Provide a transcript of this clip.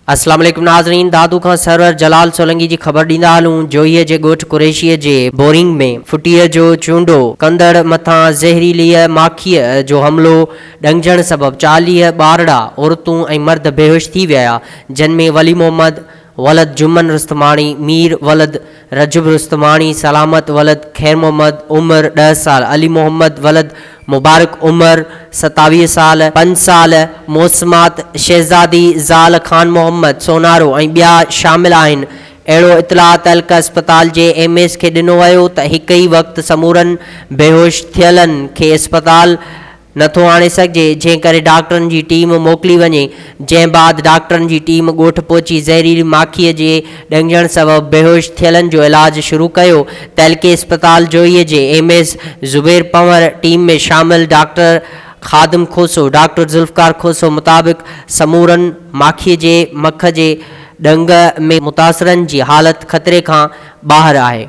अस्सलाम वालेकुम नाज़रीन, दादू खां सरवर जलाल सोलंकी जी ख़बर ॾींदा हलूं। जोईअ जे ॻोठ कुरैशीअ जे बोरिंग में फुटीअ जो चूंडो कंदड़ मथां ज़हरीलीअ माखीअ जो हमिलो ॾंगजण सबबि 40 ॿारड़ा औरतूं ऐं मर्द बेहोश थी विया, जिन में वली मोहम्मद वलद जुम्मन रुस्तमानी, मीर वलद रजब रुस्तमानी, सलामत वलद खैर मोहम्मद उम्र 10 साल, अली मोहम्मद वलद मुबारक उम्र 27 साल, 5 साल, मौसमात शहजादी ज़ाल खान मोहम्मद सोनारो ऐं ॿिया शामिल आहिनि। अहिड़ो इतलाह तहलका अस्पताल जे MS खे ॾिनो वियो त हिक ई वक़्तु समूरनि बेहोश थियलनि खे अस्पताल नथो आणे सघिजे, जंहिं करे डॉक्टरनि जी टीम मोकिली वञे, जंहिं बाद डॉक्टरनि जी टीम ॻोठ पहुची ज़हरीली माखीअ जे ॾंगजण सबबि बेहोश थियलनि जो इलाज शुरू कयो। तहलके अस्पताल जोईअ जे MS ज़ुबैर पंवर टीम में शामिल डॉक्टर ख़ादिम खोसो, डॉक्टर ज़ुल्फ़कार खोसो मुताबिक़ समूरनि माखीअ जे मख जे ॾंग में मुतासिरनि जी हालत ख़तरे खां ॿाहिरि आहे।